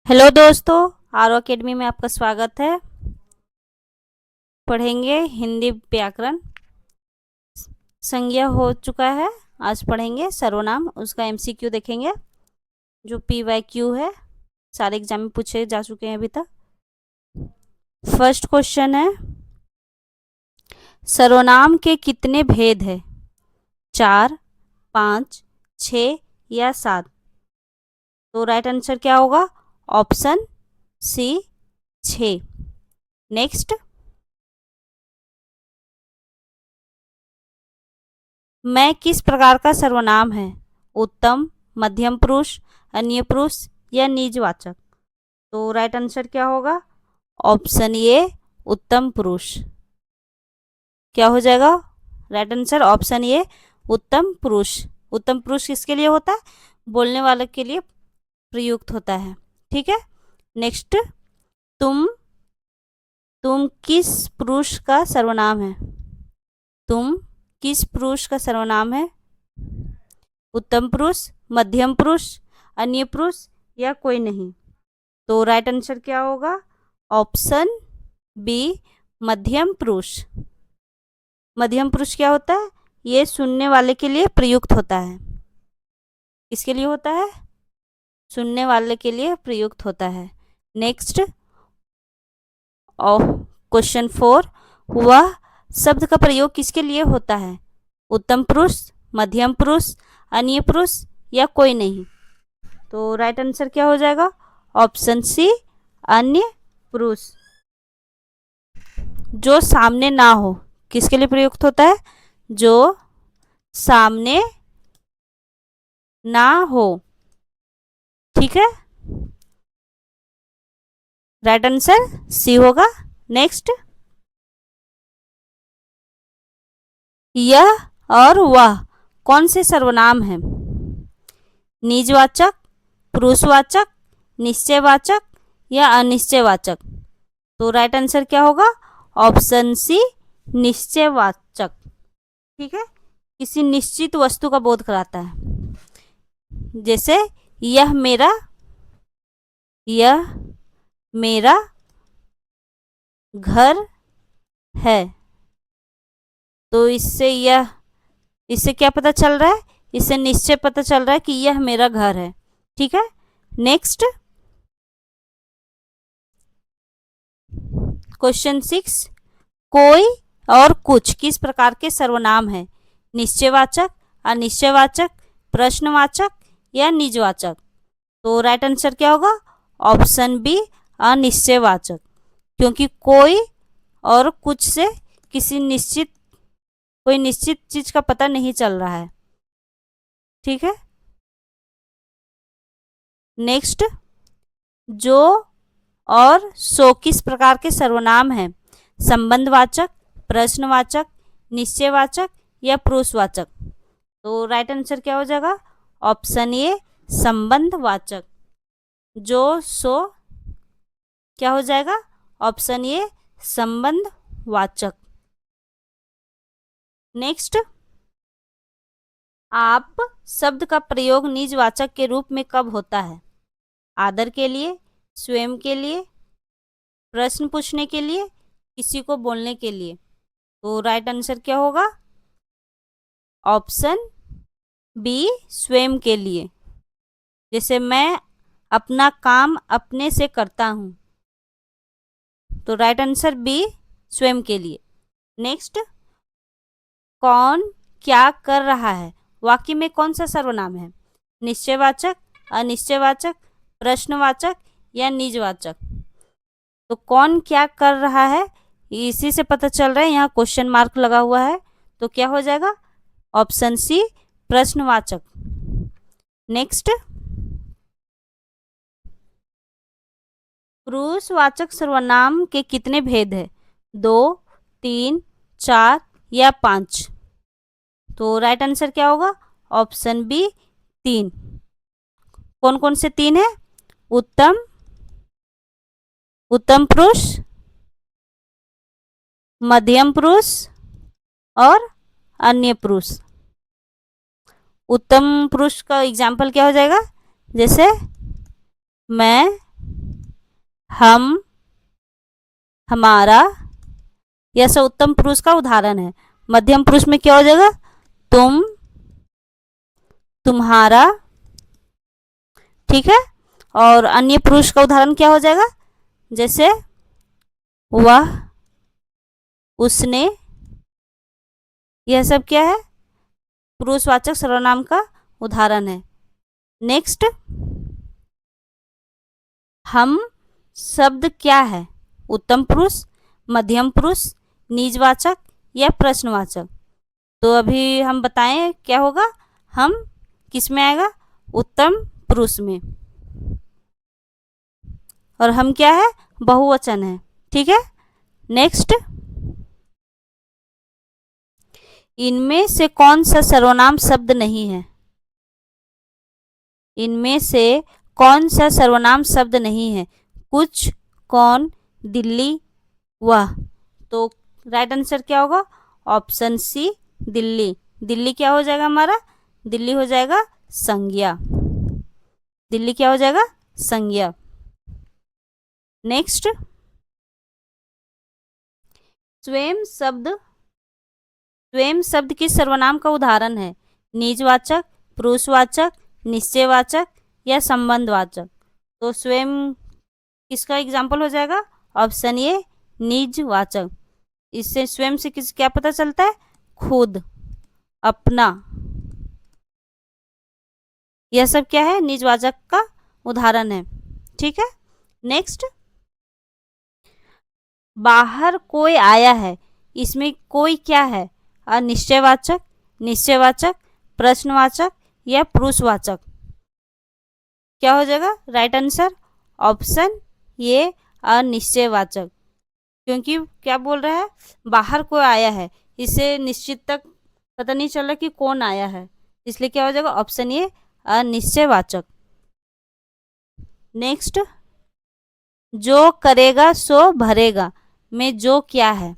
Hello दोस्तों, आरो academy में आपका स्वागत है। पढ़ेंगे हिंदी व्याकरण। संज्ञा हो चुका है। आज पढ़ेंगे सर्वनाम, उसका एमसीक्यू देखेंगे जो पीवाईक्यू है। सारे एग्जाम में पूछे जा चुके हैं अभी तक। फर्स्ट क्वेश्चन है, सर्वनाम के कितने भेद है? 4, 5, 6 या 7? तो राइट आंसर क्या होगा? ऑप्शन सी, 6। नेक्स्ट, मैं किस प्रकार का सर्वनाम है? उत्तम, मध्यम पुरुष, अन्य पुरुष या निजवाचक? तो राइट आंसर क्या होगा? ऑप्शन ए, उत्तम पुरुष। क्या हो जाएगा राइट आंसर? ऑप्शन ए, उत्तम पुरुष। उत्तम पुरुष किसके लिए होता है? बोलने वाले के लिए प्रयुक्त होता है। ठीक है। नेक्स्ट, तुम तुम किस पुरुष का सर्वनाम है? तुम किस पुरुष का सर्वनाम है? उत्तम पुरुष, मध्यम पुरुष, अन्य पुरुष या कोई नहीं? तो राइट आंसर क्या होगा? ऑप्शन बी, मध्यम पुरुष। मध्यम पुरुष क्या होता है? ये सुनने वाले के लिए प्रयुक्त होता है। किसके लिए होता है? सुनने वाले के लिए प्रयुक्त होता है। नेक्स्ट, क्वेश्चन 4, वह शब्द का प्रयोग किसके लिए होता है? उत्तम पुरुष, मध्यम पुरुष, अन्य पुरुष या कोई नहीं? तो राइट आंसर क्या हो जाएगा? ऑप्शन सी, अन्य पुरुष। जो सामने ना हो, किसके लिए प्रयुक्त होता है? जो सामने ना हो। ठीक है, राइट आंसर सी होगा। नेक्स्ट, यह और वह कौन से सर्वनाम है? निजवाचक, पुरुषवाचक, निश्चयवाचक या अनिश्चयवाचक? तो राइट आंसर क्या होगा? ऑप्शन सी, निश्चयवाचक। ठीक है, किसी निश्चित वस्तु का बोध कराता है। जैसे यह मेरा घर है। तो इससे क्या पता चल रहा है? इससे निश्चय पता चल रहा है कि यह मेरा घर है। ठीक है। नेक्स्ट, क्वेश्चन 6, कोई और कुछ किस प्रकार के सर्वनाम है? निश्चयवाचक, अनिश्चयवाचक, प्रश्नवाचक या निजवाचक? तो राइट आंसर क्या होगा? ऑप्शन बी, अनिश्चयवाचक। क्योंकि कोई और कुछ से कोई निश्चित चीज का पता नहीं चल रहा है। ठीक है। नेक्स्ट, जो और सो किस प्रकार के सर्वनाम है? संबंधवाचक, प्रश्नवाचक, निश्चयवाचक या पुरुषवाचक? तो राइट आंसर क्या हो जाएगा? ऑप्शन ए, संबंधवाचक। जो सो क्या हो जाएगा? Option A, संबंधवाचक। नेक्स्ट, आप शब्द का प्रयोग निजवाचक के रूप में कब होता है? आदर के लिए, स्वयं के लिए, प्रश्न पूछने के लिए, किसी को बोलने के लिए? तो राइट आंसर क्या होगा? ऑप्शन बी, स्वयं के लिए। जैसे मैं अपना काम अपने से करता हूं। तो राइट आंसर बी, स्वयं के लिए। नेक्स्ट, कौन क्या कर रहा है? वाक्य में कौन सा सर्वनाम है? निश्चयवाचक, अनिश्चयवाचक, प्रश्नवाचक या निजवाचक? तो कौन क्या कर रहा है, इसी से पता चल रहा है। यहाँ क्वेश्चन मार्क लगा हुआ है, तो क्या हो जाएगा? ऑप्शन सी, प्रश्नवाचक। नेक्स्ट, पुरुषवाचक सर्वनाम के कितने भेद है? 2, 3, 4 या 5? तो राइट आंसर क्या होगा? Option B, 3। कौन कौन से 3 है? उत्तम, उत्तम पुरुष, मध्यम पुरुष और अन्य पुरुष। उत्तम पुरुष का एग्जाम्पल क्या हो जाएगा? जैसे मैं हम, हमारा, यह सब उत्तम पुरुष का उदाहरण है। मध्यम पुरुष में क्या हो जाएगा? तुम, तुम्हारा, ठीक है। और अन्य पुरुष का उदाहरण क्या हो जाएगा? जैसे वह, उसने, यह सब क्या है? पुरुषवाचक सर्वनाम का उदाहरण है। नेक्स्ट, हम शब्द क्या है? उत्तम पुरुष, मध्यम पुरुष, निजवाचक या प्रश्नवाचक? तो अभी हम बताएं क्या होगा। हम किस में आएगा? उत्तम पुरुष में। और हम क्या है? बहुवचन है, ठीक है। नेक्स्ट, इनमें से कौन सा सर्वनाम शब्द नहीं है? इनमें से कौन सा सर्वनाम शब्द नहीं है? कुछ, कौन, दिल्ली, वह। तो राइट आंसर क्या होगा? ऑप्शन सी, दिल्ली। दिल्ली क्या हो जाएगा हमारा? दिल्ली हो जाएगा संज्ञा। दिल्ली क्या हो जाएगा? संज्ञा। नेक्स्ट, स्वयं शब्द, स्वयं शब्द किस सर्वनाम का उदाहरण है? निजवाचक, पुरुषवाचक, निश्चयवाचक या संबंधवाचक? तो स्वयं किसका एग्जाम्पल हो जाएगा? ऑप्शन ए, निजवाचक। इससे स्वयं से किस क्या पता चलता है? खुद, अपना, यह सब क्या है? निजवाचक का उदाहरण है, ठीक है। नेक्स्ट, बाहर कोई आया है, इसमें कोई क्या है? अनिश्चयवाचक, निश्चयवाचक, प्रश्नवाचक या पुरुषवाचक? क्या हो जाएगा राइट आंसर? ऑप्शन ये, अनिश्चयवाचक। क्योंकि क्या बोल रहा है? बाहर कोई आया है, इसे निश्चित तक पता नहीं चल रहा कि कौन आया है, इसलिए क्या हो जाएगा? ऑप्शन ये, अनिश्चयवाचक। नेक्स्ट, जो करेगा सो भरेगा में जो क्या है?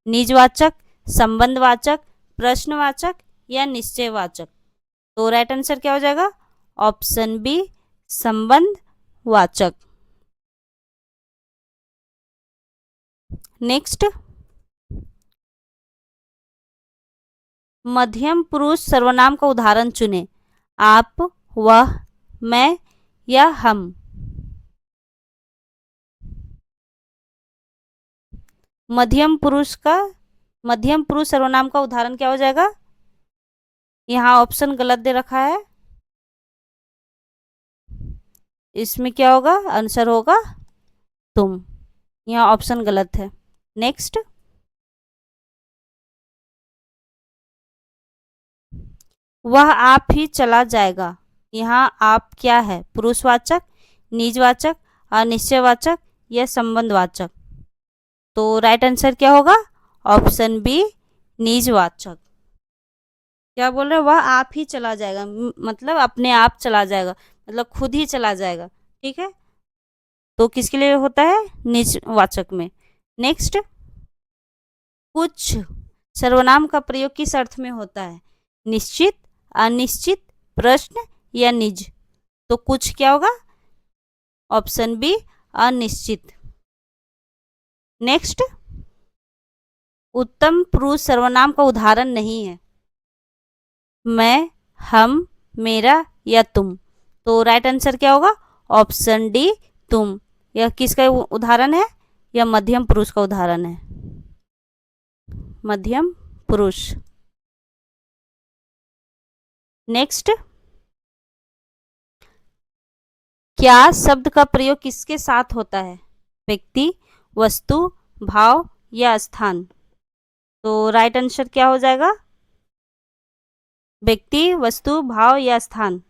निजवाचक, संबंधवाचक, प्रश्नवाचक या निश्चयवाचक? तो राइट आंसर क्या हो जाएगा? Option B, संबंधवाचक। नेक्स्ट, मध्यम पुरुष सर्वनाम का उदाहरण चुने। आप, वह, मैं या हम? मध्यम पुरुष सर्वनाम का उदाहरण क्या हो जाएगा? यहाँ ऑप्शन गलत दे रखा है, इसमें क्या होगा? आंसर होगा तुम। यहाँ ऑप्शन गलत है। नेक्स्ट, वह आप ही चला जाएगा, यहाँ आप क्या है? पुरुषवाचक, निजवाचक, अनिश्चयवाचक या संबंधवाचक? तो राइट आंसर क्या होगा? ऑप्शन बी, निजवाचक। क्या बोल रहे हैं? वह आप ही चला जाएगा, मतलब अपने आप चला जाएगा, मतलब खुद ही चला जाएगा, ठीक है। तो किसके लिए होता है? निजवाचक में। नेक्स्ट, कुछ सर्वनाम का प्रयोग किस अर्थ में होता है? निश्चित, अनिश्चित, प्रश्न या निज? तो कुछ क्या होगा? ऑप्शन बी, अनिश्चित। नेक्स्ट, उत्तम पुरुष सर्वनाम का उदाहरण नहीं है। मैं, हम, मेरा या तुम? तो राइट आंसर क्या होगा? ऑप्शन डी, तुम। यह किसका उदाहरण है? यह मध्यम पुरुष का उदाहरण है, मध्यम पुरुष। नेक्स्ट, क्या शब्द का प्रयोग किसके साथ होता है? व्यक्ति, वस्तु, भाव या स्थान? तो राइट आंसर क्या हो जाएगा? व्यक्ति, वस्तु, भाव या स्थान?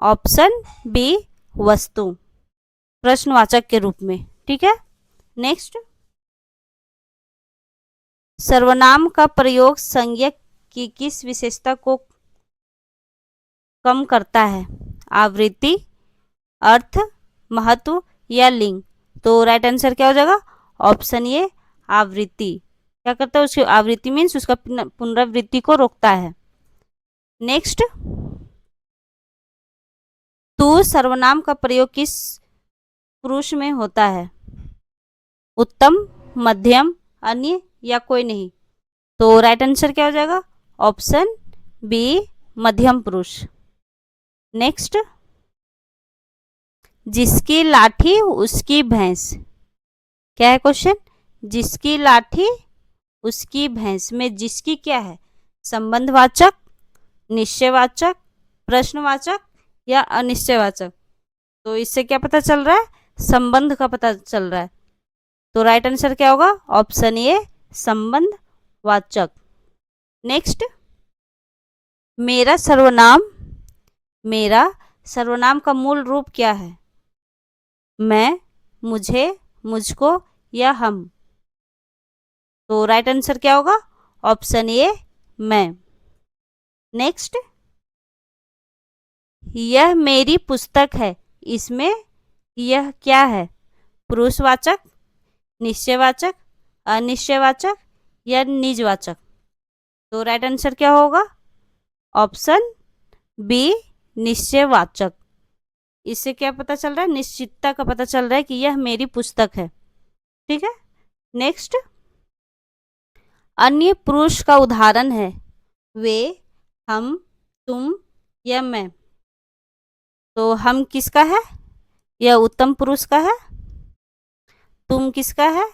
ऑप्शन बी, वस्तु, प्रश्नवाचक के रूप में, ठीक है। नेक्स्ट, सर्वनाम का प्रयोग संज्ञक की किस विशेषता को कम करता है? आवृत्ति, अर्थ, महत्व या लिंग? तो राइट आंसर क्या हो जाएगा? ऑप्शन ए, आवृत्ति। क्या करता है? उसकी आवृत्ति मीन्स उसका पुनरावृत्ति को रोकता है। नेक्स्ट, तू सर्वनाम का प्रयोग किस पुरुष में होता है? उत्तम, मध्यम, अन्य या कोई नहीं? तो राइट आंसर क्या हो जाएगा? ऑप्शन बी, मध्यम पुरुष। नेक्स्ट, जिसकी लाठी उसकी भैंस। क्या है क्वेश्चन? जिसकी लाठी उसकी भैंस में जिसकी क्या है? संबंधवाचक, निश्चयवाचक, प्रश्नवाचक या अनिश्चयवाचक? तो इससे क्या पता चल रहा है? संबंध का पता चल रहा है। तो राइट आंसर क्या होगा? Option A, संबंधवाचक। नेक्स्ट, मेरा सर्वनाम, मेरा सर्वनाम का मूल रूप क्या है? मैं, मुझे, मुझको या हम? तो राइट आंसर क्या होगा? ऑप्शन ए, मैं। नेक्स्ट, यह मेरी पुस्तक है, इसमें यह क्या है? पुरुषवाचक, निश्चयवाचक, अनिश्चयवाचक या निजवाचक? तो राइट आंसर क्या होगा? ऑप्शन बी, निश्चयवाचक। इससे क्या पता चल रहा है? निश्चितता का पता चल रहा है कि यह मेरी पुस्तक है। ठीक है। नेक्स्ट, अन्य पुरुष का उदाहरण है वे, हम, तुम या मैं। तो हम किसका है? यह उत्तम पुरुष का है। तुम किसका है?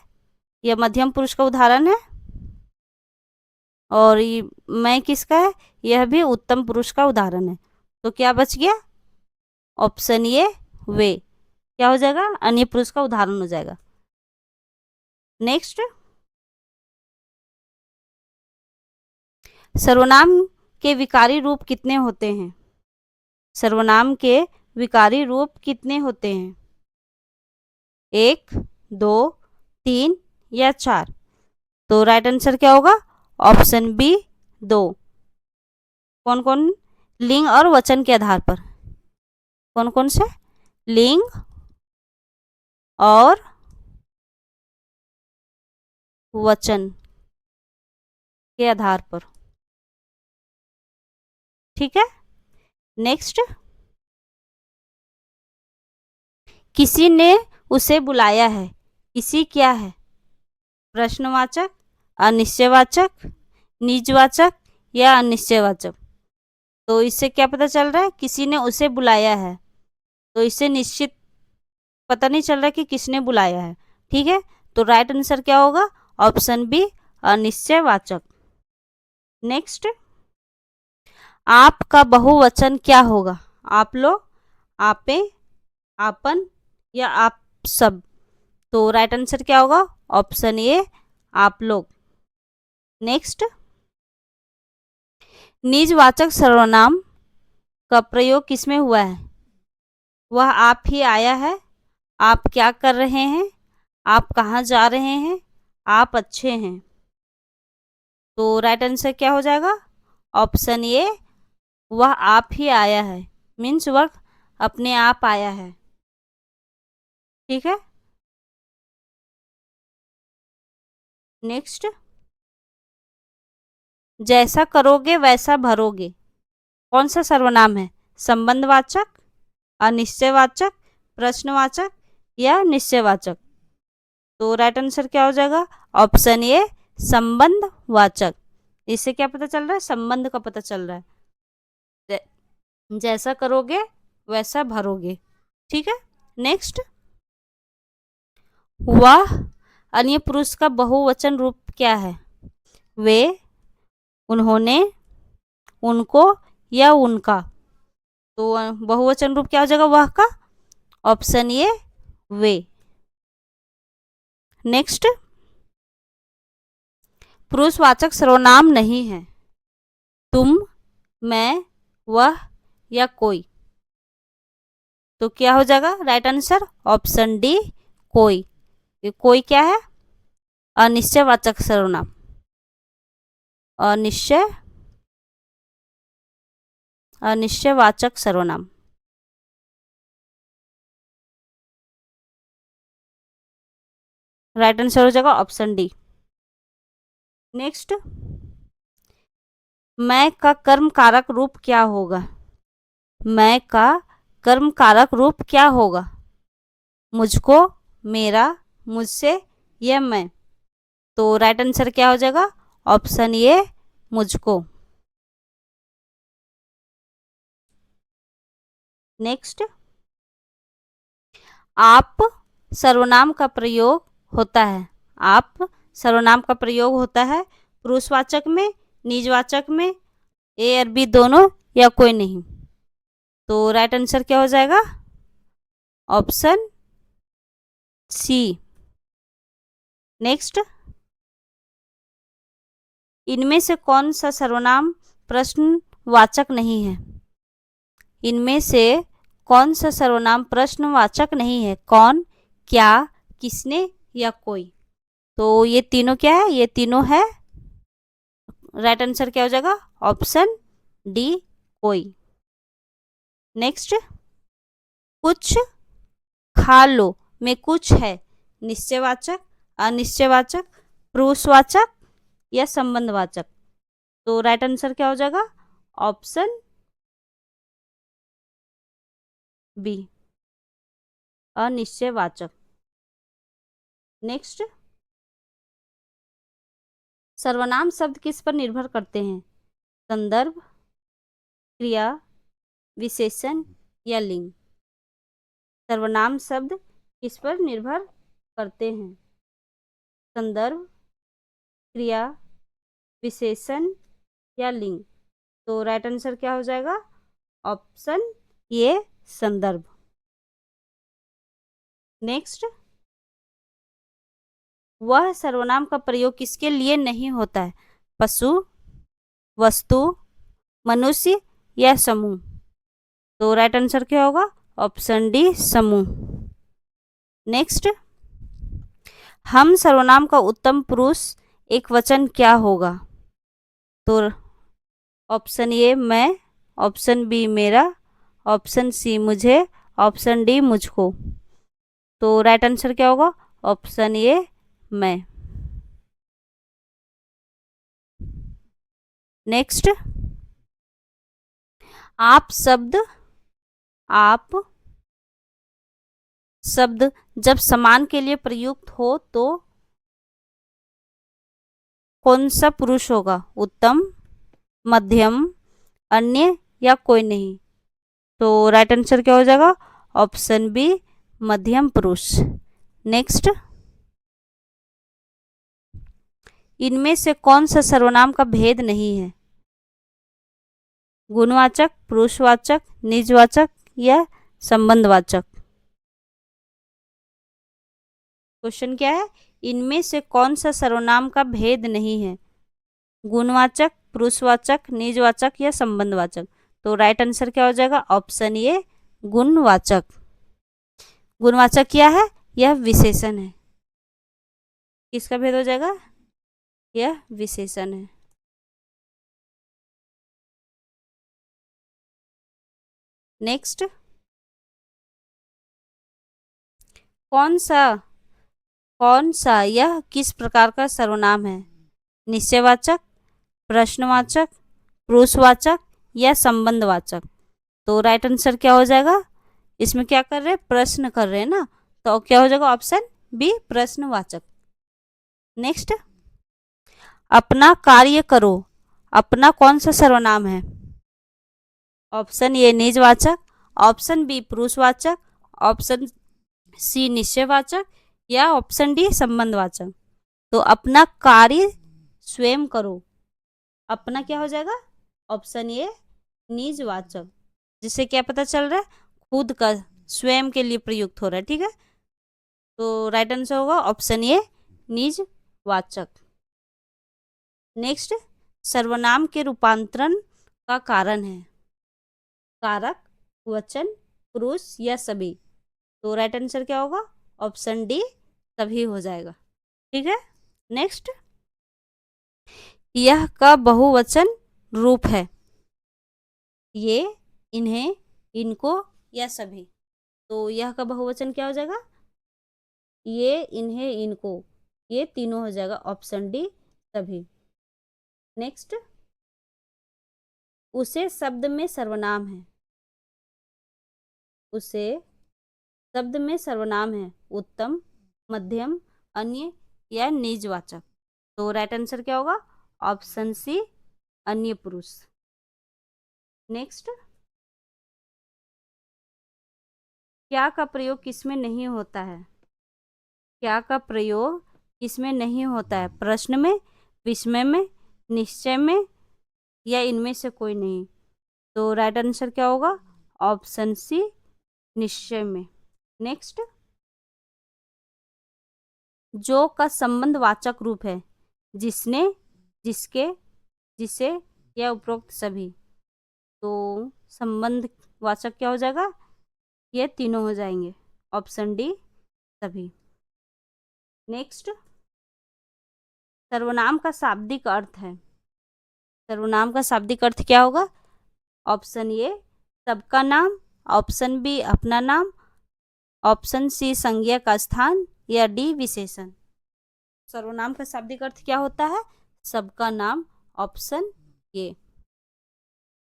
यह मध्यम पुरुष का उदाहरण है। और ये मैं किसका है? यह भी उत्तम पुरुष का उदाहरण है। तो क्या बच गया? ऑप्शन ए, वे। क्या हो जाएगा? अन्य पुरुष का उदाहरण हो जाएगा। नेक्स्ट, सर्वनाम के विकारी रूप कितने होते हैं? सर्वनाम के विकारी रूप कितने होते हैं? 1, 2, 3 या 4? तो राइट आंसर क्या होगा? Option B, 2। कौन कौन? लिंग और वचन के आधार पर। कौन कौन से? लिंग और वचन के आधार पर। ठीक है। नेक्स्ट, किसी ने उसे बुलाया है, किसी क्या है? प्रश्नवाचक, अनिश्चयवाचक, निजवाचक या अनिश्चयवाचक? तो इससे क्या पता चल रहा है? किसी ने उसे बुलाया है। तो इससे निश्चित पता नहीं चल रहा कि किसने बुलाया है। ठीक है। तो राइट आंसर क्या होगा? Option B, अनिश्चयवाचक। नेक्स्ट, आप का बहुवचन क्या होगा? आप लोग, आपे, आपन या आप सब? तो राइट आंसर क्या होगा? ऑप्शन ए, आप लोग। नेक्स्ट, निजवाचक सर्वनाम का प्रयोग किसमें हुआ है? वह आप ही आया है, आप क्या कर रहे हैं, आप कहाँ जा रहे हैं, आप अच्छे हैं? तो राइट आंसर क्या हो जाएगा? ऑप्शन ए, वह आप ही आया है, मीन्स वह अपने आप आया है। ठीक है। नेक्स्ट, जैसा करोगे वैसा भरोगे कौन सा सर्वनाम है? संबंधवाचक, अनिश्चयवाचक, प्रश्नवाचक या निश्चयवाचक? तो राइट आंसर क्या हो जाएगा? ऑप्शन ए, संबंधवाचक। इससे क्या पता चल रहा है? संबंध का पता चल रहा है। जैसा करोगे वैसा भरोगे। ठीक है। नेक्स्ट, वह अन्य पुरुष का बहुवचन रूप क्या है? वे, उन्होंने, उनको या उनका? तो बहुवचन रूप क्या हो जाएगा वह का? Option A, way. नेक्स्ट, पुरुषवाचक सर्वनाम नहीं है। तुम, मैं, वह या कोई? तो क्या हो जाएगा राइट आंसर? ऑप्शन डी, कोई। ये कोई क्या है? अनिश्चयवाचक सर्वनाम। अनिश्चय, अनिश्चयवाचक सर्वनाम। राइट आंसर हो जाएगा ऑप्शन डी। नेक्स्ट, मैं का कर्म कारक रूप क्या होगा? मैं का कर्म कारक रूप क्या होगा? मुझको, मेरा, मुझसे या मैं। तो राइट आंसर क्या हो जाएगा? ऑप्शन ए मुझको। नेक्स्ट, आप सर्वनाम का प्रयोग होता है। आप सर्वनाम का प्रयोग होता है पुरुषवाचक में, निजवाचक में, ए और बी दोनों, या कोई नहीं। तो राइट आंसर क्या हो जाएगा? Option C. नेक्स्ट, इनमें से कौन सा सर्वनाम प्रश्नवाचक नहीं है? इनमें से कौन सा सर्वनाम प्रश्नवाचक नहीं है? कौन, क्या, किसने या कोई। तो ये तीनों क्या है? ये तीनों है। राइट आंसर क्या हो जाएगा? ऑप्शन डी, कोई। नेक्स्ट, कुछ खा लो में कुछ है निश्चयवाचक, अनिश्चयवाचक, पुरुषवाचक या संबंधवाचक। तो राइट आंसर क्या हो जाएगा? Option B, अनिश्चयवाचक। नेक्स्ट, सर्वनाम शब्द किस पर निर्भर करते हैं? संदर्भ, क्रिया, विशेषण या लिंग। सर्वनाम शब्द किस पर निर्भर करते हैं? संदर्भ, क्रिया, विशेषण या लिंग। तो राइट आंसर क्या हो जाएगा? ऑप्शन ए, संदर्भ। नेक्स्ट, वह सर्वनाम का प्रयोग किसके लिए नहीं होता है? पशु, वस्तु, मनुष्य या समूह। तो राइट आंसर क्या होगा? ऑप्शन डी, समूह। नेक्स्ट, हम सर्वनाम का उत्तम पुरुष एक वचन क्या होगा? तो ऑप्शन ए मैं, ऑप्शन बी मेरा, ऑप्शन सी मुझे, ऑप्शन डी मुझको। तो राइट आंसर क्या होगा? ऑप्शन ए मैं। नेक्स्ट, आप शब्द, आप शब्द जब समान के लिए प्रयुक्त हो तो कौन सा पुरुष होगा? उत्तम, मध्यम, अन्य या कोई नहीं। तो राइट आंसर क्या हो जाएगा? ऑप्शन बी, मध्यम पुरुष। नेक्स्ट, इनमें से कौन सा सर्वनाम का भेद नहीं है? गुणवाचक, पुरुषवाचक, निजवाचक या संबंधवाचक। क्वेश्चन क्या है? इनमें से कौन सा सर्वनाम का भेद नहीं है? गुणवाचक, पुरुषवाचक, निजवाचक या संबंधवाचक। तो राइट आंसर क्या हो जाएगा? ऑप्शन ए, गुणवाचक। गुणवाचक क्या है? यह विशेषण है। किसका भेद हो जाएगा? यह विशेषण है। नेक्स्ट, कौन सा कौन सा यह किस प्रकार का सर्वनाम है? निश्चयवाचक, प्रश्नवाचक, पुरुषवाचक या संबंधवाचक। तो राइट आंसर क्या हो जाएगा? इसमें क्या कर रहे हैं? प्रश्न कर रहे हैं ना, तो क्या हो जाएगा? ऑप्शन बी, प्रश्नवाचक। नेक्स्ट, अपना कार्य करो, अपना कौन सा सर्वनाम है? ऑप्शन ए निजवाचक, ऑप्शन बी पुरुषवाचक, ऑप्शन सी निश्चयवाचक या ऑप्शन डी संबंधवाचक। तो अपना कार्य स्वयं करो, अपना क्या हो जाएगा? ऑप्शन ए, निजवाचक। जिससे क्या पता चल रहा है? खुद का, स्वयं के लिए प्रयुक्त हो रहा है। ठीक है, तो राइट आंसर होगा ऑप्शन ए, निजवाचक। नेक्स्ट, सर्वनाम के रूपांतरण का कारण है? कारक, वचन, पुरुष या सभी। तो राइट आंसर क्या होगा? ऑप्शन डी, सभी हो जाएगा। ठीक है, नेक्स्ट, यह का बहुवचन रूप है? ये, इन्हें, इनको या सभी। तो यह का बहुवचन क्या हो जाएगा? ये, इन्हें, इनको, ये तीनों हो जाएगा। ऑप्शन डी, सभी। नेक्स्ट, उसे शब्द में सर्वनाम है? उसे शब्द में सर्वनाम है उत्तम, मध्यम, अन्य या निजवाचक। तो राइट आंसर क्या होगा? ऑप्शन सी, अन्य पुरुष। नेक्स्ट, क्या का प्रयोग किसमें नहीं होता है? क्या का प्रयोग किसमें नहीं होता है? प्रश्न में, विस्मय में, निश्चय में या इनमें से कोई नहीं। तो राइट आंसर क्या होगा? ऑप्शन सी, निश्चय में। नेक्स्ट, जो का संबंध वाचक रूप है जिसने, जिसके, जिसे या उपरोक्त सभी। तो संबंध वाचक क्या हो जाएगा? ये तीनों हो जाएंगे। ऑप्शन डी, सभी। नेक्स्ट, सर्वनाम का शाब्दिक अर्थ है। सर्वनाम का शाब्दिक अर्थ क्या होगा? ऑप्शन ए, सबका नाम, ऑप्शन बी, अपना नाम, ऑप्शन सी, संज्ञा का स्थान या डी, विशेषण। सर्वनाम का शाब्दिक अर्थ क्या होता है? सबका नाम, ऑप्शन ए।